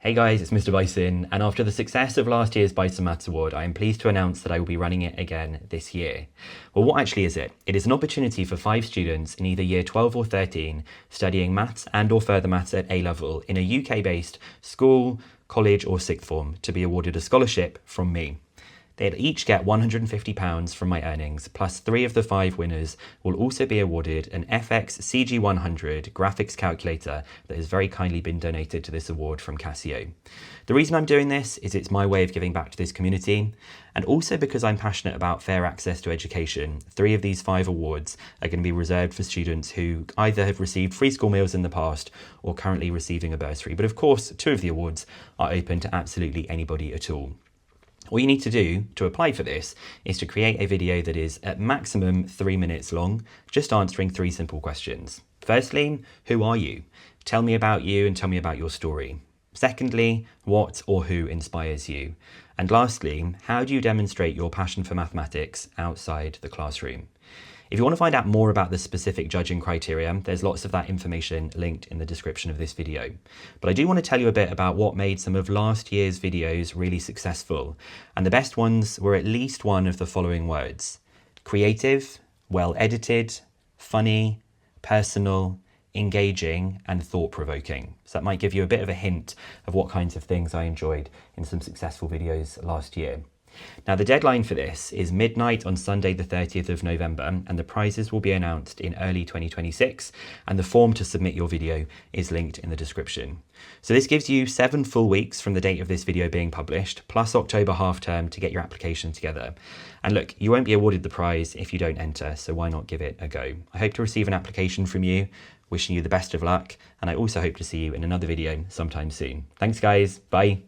Hey guys, it's Mr. Bicen, and after the success of last year's Bicen Maths Award, I am pleased to announce that I will be running it again this year. Well, what actually is it? It is an opportunity for 5 students in either year 12 or 13 studying maths and or further maths at A level in a UK-based school, college or sixth form to be awarded a scholarship from me. They'll each get £150 from my earnings, plus 3 of the 5 winners will also be awarded an FX CG100 graphics calculator that has very kindly been donated to this award from Casio. The reason I'm doing this is it's my way of giving back to this community, and also because I'm passionate about fair access to education. 3 of these 5 awards are going to be reserved for students who either have received free school meals in the past or currently receiving a bursary. But of course, 2 of the awards are open to absolutely anybody at all. All you need to do to apply for this is to create a video that is at maximum 3 minutes long, just answering 3 simple questions. Firstly, who are you? Tell me about you and tell me about your story. Secondly, what or who inspires you? And lastly, how do you demonstrate your passion for mathematics outside the classroom? If you want to find out more about the specific judging criteria, there's lots of that information linked in the description of this video. But I do want to tell you a bit about what made some of last year's videos really successful. And the best ones were at least one of the following words: creative, well edited, funny, personal, engaging, and thought-provoking. So that might give you a bit of a hint of what kinds of things I enjoyed in some successful videos last year. Now, the deadline for this is midnight on Sunday the 30th of November, and the prizes will be announced in early 2026, and the form to submit your video is linked in the description. So this gives you 7 full weeks from the date of this video being published, plus October half term to get your application together. And look, you won't be awarded the prize if you don't enter, so why not give it a go? I hope to receive an application from you, wishing you the best of luck, and I also hope to see you in another video sometime soon. Thanks guys, bye.